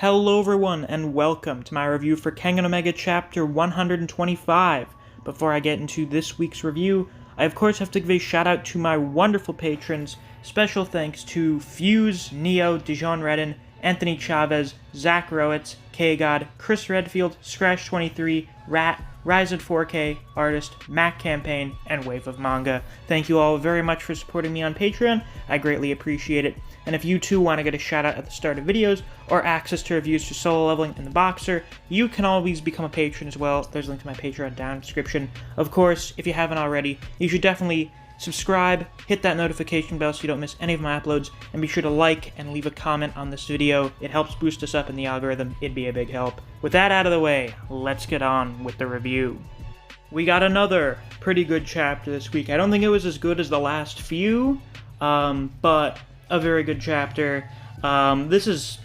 Hello everyone, and welcome to my review for Kengan Omega Chapter 125. Before I get into this week's review, I of course have to give a shout out to my wonderful patrons. Special thanks to Fuse, Neo, Dijon Redden, Anthony Chavez, Zach Rowitz, K-God, Chris Redfield, Scratch23, Rat, Ryzen 4K, Artist, Mac Campaign, and Wave of Manga. Thank you all very much for supporting me on Patreon. I greatly appreciate it. And if you too want to get a shout out at the start of videos, or access to reviews for solo leveling in the Boxer, you can always become a patron as well. There's a link to my Patreon down in the description. Of course, if you haven't already, you should definitely subscribe, hit that notification bell so you don't miss any of my uploads, and be sure to like and leave a comment on this video. It helps boost us up in the algorithm. It'd be a big help. With that out of the way, let's get on with the review. We got another pretty good chapter this week. I don't think it was as good as the last few, but a very good chapter. This is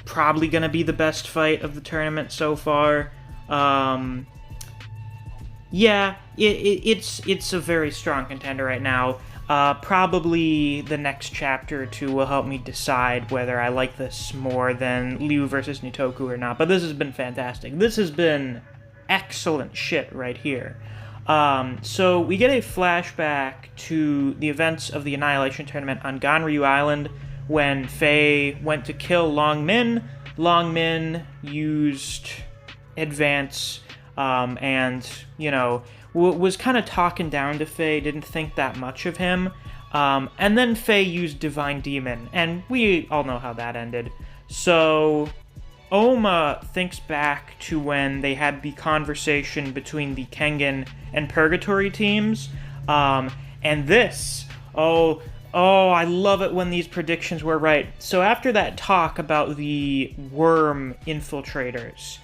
probably going to be the best fight of the tournament so far. Yeah, it's a very strong contender right now. Probably the next chapter or two will help me decide whether I like this more than Liu versus Nitoku or not, but this has been fantastic. This has been excellent shit right here. So we get a flashback to the events of the Annihilation Tournament on Ganryu Island when Faye went to kill Long Min. Long Min used Advance, and, you know, was kind of talking down to Faye, didn't think that much of him, and then Faye used Divine Demon, and we all know how that ended. So Oma thinks back to when they had the conversation between the Kengan and Purgatory teams, and this, I love it when these predictions were right. So after that talk about the worm infiltrators,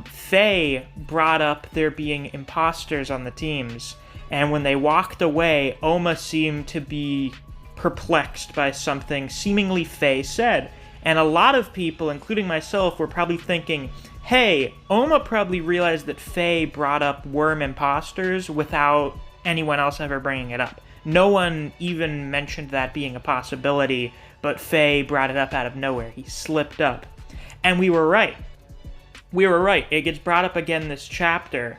Faye brought up there being imposters on the teams, and when they walked away, Oma seemed to be perplexed by something seemingly Faye said. And a lot of people, including myself, were probably thinking, hey, Oma probably realized that Faye brought up worm imposters without anyone else ever bringing it up. No one even mentioned that being a possibility, but Faye brought it up out of nowhere. He slipped up. And we were right. We were right. It gets brought up again this chapter.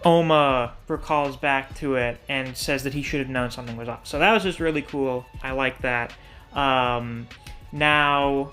Oma recalls back to it and says that he should have known something was off. So that was just really cool. I like that. Now,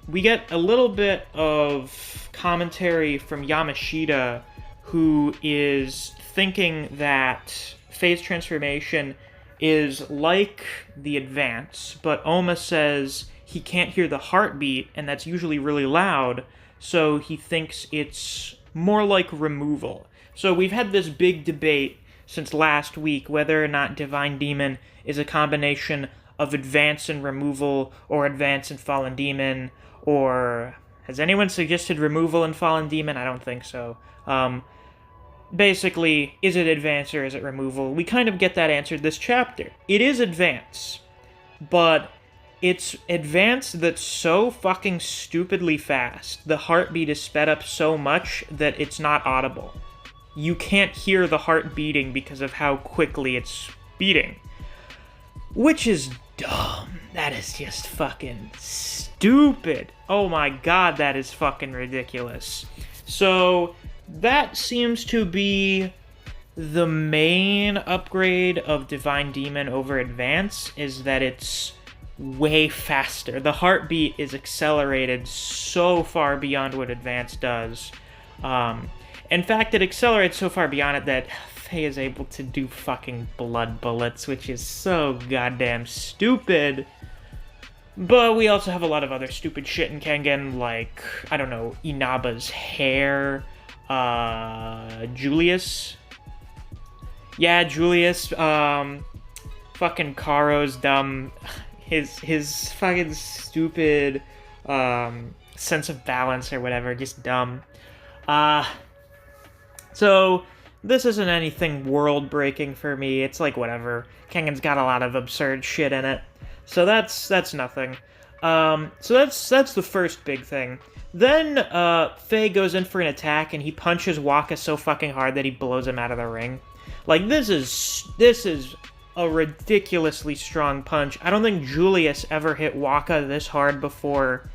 we get a little bit of commentary from Yamashita, who is thinking that phase transformation is like the advance, but Oma says he can't hear the heartbeat, and that's usually really loud, so he thinks it's more like removal. So we've had this big debate since last week whether or not Divine Demon is a combination of advance and removal, or advance and fallen demon, or has anyone suggested removal and fallen demon? I don't think so. Basically, is it advance or is it removal? We kind of get that answered this chapter. It is advance, but it's advance that's so fucking stupidly fast. The heartbeat is sped up so much that it's not audible. You can't hear the heart beating because of how quickly it's beating. Which is dumb. That is just fucking stupid. Oh my god, that is fucking ridiculous. So that seems to be the main upgrade of Divine Demon over Advance, is that it's way faster. The heartbeat is accelerated so far beyond what Advance does. In fact, it accelerates so far beyond it that Faye is able to do fucking blood bullets, which is so goddamn stupid. But we also have a lot of other stupid shit in Kengan, like, I don't know, Inaba's hair, Julius. Yeah, Julius, fucking Karo's dumb, his fucking stupid, sense of balance or whatever, just dumb. So this isn't anything world-breaking for me. It's like, whatever. Kengan's got a lot of absurd shit in it. So that's nothing. So that's the first big thing. Then, Faye goes in for an attack, and he punches Waka so fucking hard that he blows him out of the ring. Like, this is a ridiculously strong punch. I don't think Julius ever hit Waka this hard before.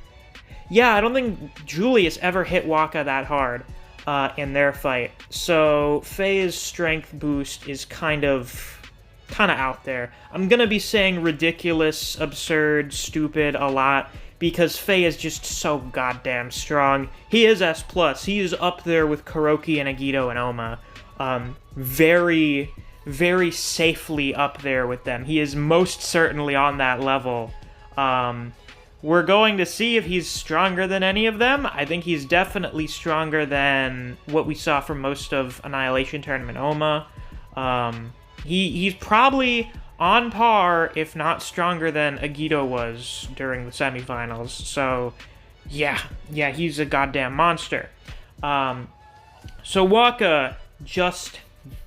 Yeah, I don't think Julius ever hit Waka that hard in their fight. So Faye's strength boost is kind of out there. I'm gonna be saying ridiculous, absurd, stupid a lot because Faye is just so goddamn strong. He is S+. He is up there with Kuroki and Agito and Oma. Very, very safely up there with them. He is most certainly on that level. We're going to see if he's stronger than any of them. I think he's definitely stronger than what we saw from most of Annihilation Tournament Oma. He's probably on par, if not stronger than Agito was during the semifinals. So, yeah, he's a goddamn monster. So Waka just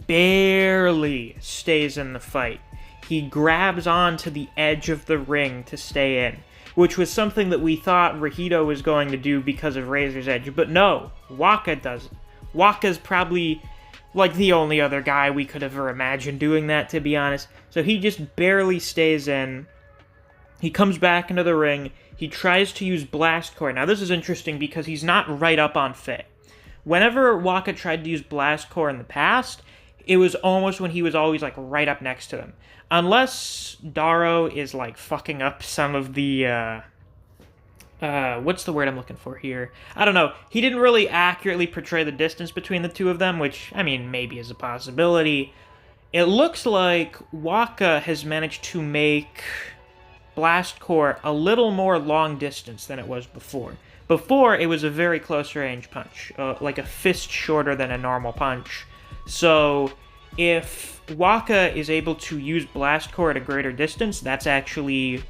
barely stays in the fight. He grabs onto the edge of the ring to stay in, which was something that we thought Rahito was going to do because of Razor's Edge. But no, Waka doesn't. Waka's probably like the only other guy we could ever imagine doing that, to be honest. So he just barely stays in. He comes back into the ring. He tries to use Blast Core. Now this is interesting because he's not right up on Faye. Whenever Waka tried to use Blast Core in the past, it was almost when he was always like right up next to them. Unless Daro is like fucking up some of the what's the word I'm looking for here? I don't know. He didn't really accurately portray the distance between the two of them, which, I mean, maybe is a possibility. It looks like Waka has managed to make Blast Core a little more long distance than it was before. Before, it was a very close range punch, like a fist shorter than a normal punch. So, if Waka is able to use Blast Core at a greater distance, that's actually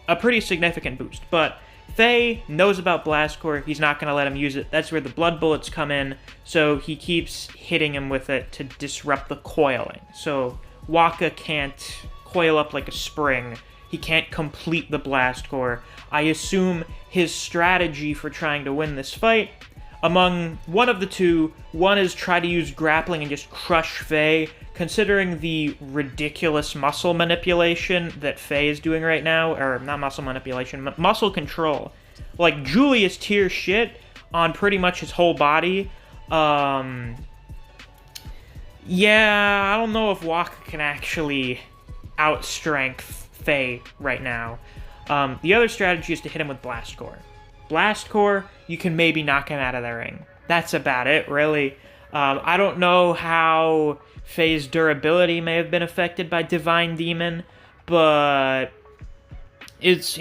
a pretty significant boost. But Faye knows about Blast Core. He's not going to let him use it. That's where the blood bullets come in, so he keeps hitting him with it to disrupt the coiling. So Waka can't coil up like a spring. He can't complete the Blast Core. I assume his strategy for trying to win this fight, among one of the two, one is try to use grappling and just crush Faye, considering the ridiculous muscle manipulation that Faye is doing right now, or not muscle manipulation, muscle control. Like, Julius tier shit on pretty much his whole body. Yeah, I don't know if Waka can actually outstrength Faye right now. The other strategy is to hit him with Blast Core. Blast Core, you can maybe knock him out of the ring. That's about it, really. I don't know how Faye's durability may have been affected by Divine Demon, but it's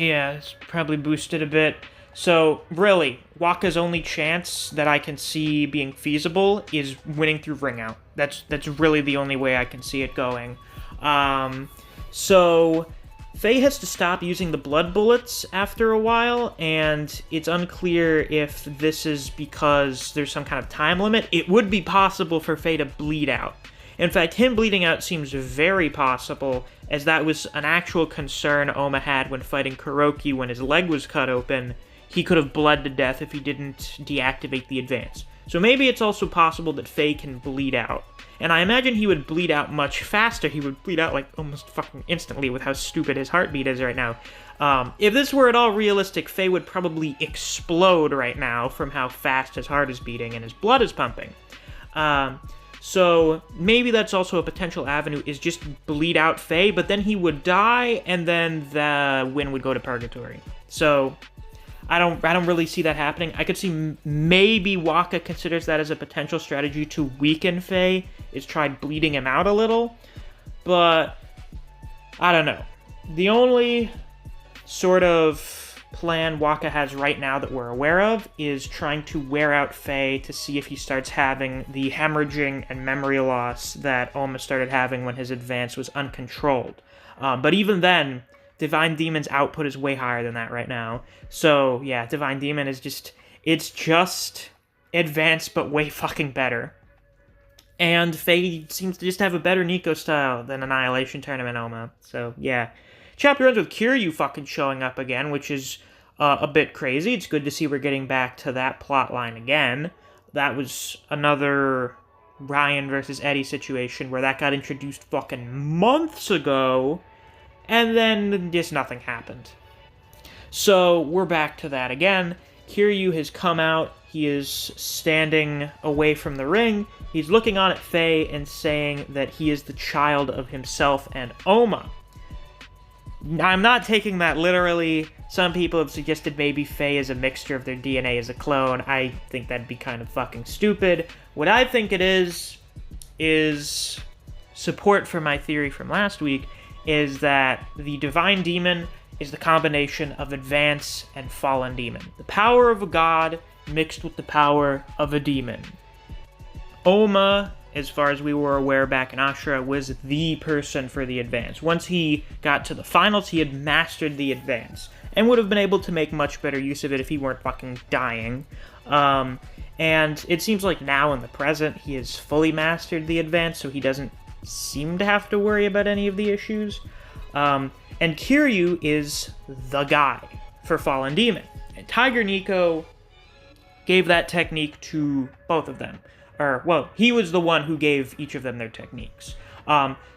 probably boosted a bit. So, really, Waka's only chance that I can see being feasible is winning through ring out. That's really the only way I can see it going. So Faye has to stop using the blood bullets after a while, and it's unclear if this is because there's some kind of time limit. It would be possible for Faye to bleed out. In fact, him bleeding out seems very possible, as that was an actual concern Oma had when fighting Kuroki when his leg was cut open. He could have bled to death if he didn't deactivate the advance. So maybe it's also possible that Faye can bleed out. And I imagine he would bleed out much faster. He would bleed out, like, almost fucking instantly with how stupid his heartbeat is right now. If this were at all realistic, Faye would probably explode right now from how fast his heart is beating and his blood is pumping. So maybe that's also a potential avenue, is just bleed out Faye, but then he would die, and then the win would go to Purgatory. So I don't really see that happening. I could see maybe Waka considers that as a potential strategy to weaken Faye, is try bleeding him out a little, but I don't know. The only sort of plan Waka has right now that we're aware of is trying to wear out Faye to see if he starts having the hemorrhaging and memory loss that Oma started having when his advance was uncontrolled. But even then, Divine Demon's output is way higher than that right now. So, yeah, Divine Demon is just advanced, but way fucking better. And Faye seems to just have a better Nico style than Annihilation Tournament Oma. So, yeah. Chapter ends with Kiryu fucking showing up again, which is a bit crazy. It's good to see we're getting back to that plot line again. That was another Ryan versus Eddie situation where that got introduced fucking months ago, and then just nothing happened. So we're back to that again. Kiryu has come out. He is standing away from the ring. He's looking on at Faye and saying that he is the child of himself and Oma. I'm not taking that literally. Some people have suggested maybe Faye is a mixture of their DNA as a clone. I think that'd be kind of fucking stupid. What I think it is support for my theory from last week, is that the Divine Demon is the combination of Advance and Fallen Demon. The power of a god mixed with the power of a demon. Oma, as far as we were aware back in Ashura, was the person for the Advance. Once he got to the finals, he had mastered the Advance, and would have been able to make much better use of it if he weren't fucking dying. And it seems like now in the present, he has fully mastered the Advance, so he doesn't seem to have to worry about any of the issues. And Kiryu is the guy for Fallen Demon. And Tiger Nico gave that technique to both of them. He was the one who gave each of them their techniques.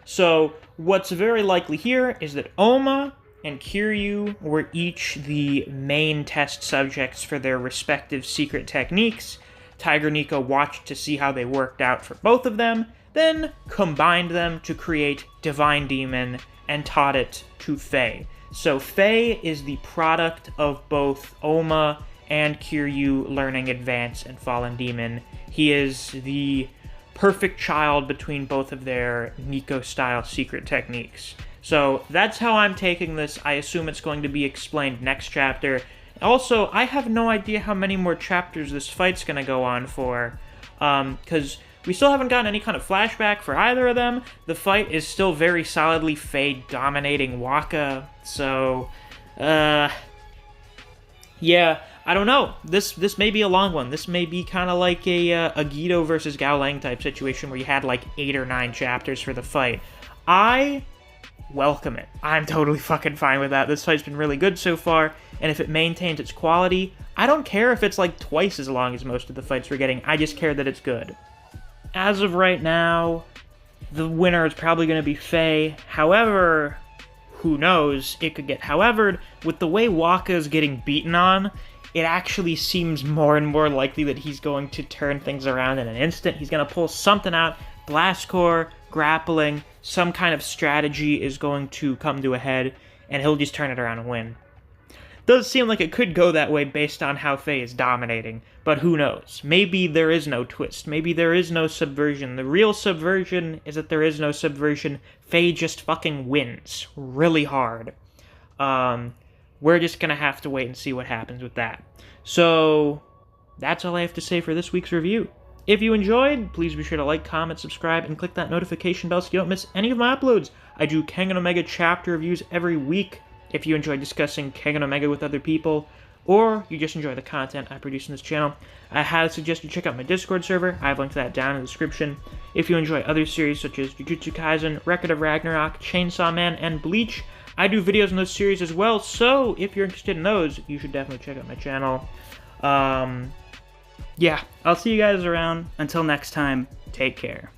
So what's very likely here is that Oma and Kiryu were each the main test subjects for their respective secret techniques. Tiger Nico watched to see how they worked out for both of them, then combined them to create Divine Demon and taught it to Faye. So Faye is the product of both Oma and Kiryu learning Advance and Fallen Demon. He is the perfect child between both of their Nico-style secret techniques. So that's how I'm taking this. I assume it's going to be explained next chapter. Also, I have no idea how many more chapters this fight's going to go on for, because we still haven't gotten any kind of flashback for either of them. The fight is still very solidly Faye dominating Waka, so, yeah, I don't know. This may be a long one. This may be kind of like a Guido versus Gao Lang type situation where you had like 8 or 9 chapters for the fight. I welcome it. I'm totally fucking fine with that. This fight's been really good so far, and if it maintains its quality, I don't care if it's like twice as long as most of the fights we're getting. I just care that it's good. As of right now, the winner is probably going to be Faye. However, who knows? It could get howevered. With the way Waka is getting beaten on, it actually seems more and more likely that he's going to turn things around in an instant. He's going to pull something out. Blast Core, grappling, some kind of strategy is going to come to a head, and he'll just turn it around and win. Does seem like it could go that way based on how Faye is dominating, but who knows? Maybe there is no twist. Maybe there is no subversion. The real subversion is that there is no subversion. Faye just fucking wins really hard. We're just gonna have to wait and see what happens with that. So, that's all I have to say for this week's review. If you enjoyed, please be sure to like, comment, subscribe, and click that notification bell so you don't miss any of my uploads. I do Kengan Omega chapter reviews every week. If you enjoy discussing Kengan Omega with other people, or you just enjoy the content I produce in this channel, I highly suggest you check out my Discord server. I have linked to that down in the description. If you enjoy other series such as Jujutsu Kaisen, Record of Ragnarok, Chainsaw Man, and Bleach, I do videos in those series as well, so if you're interested in those, you should definitely check out my channel. Yeah, I'll see you guys around. Until next time, take care.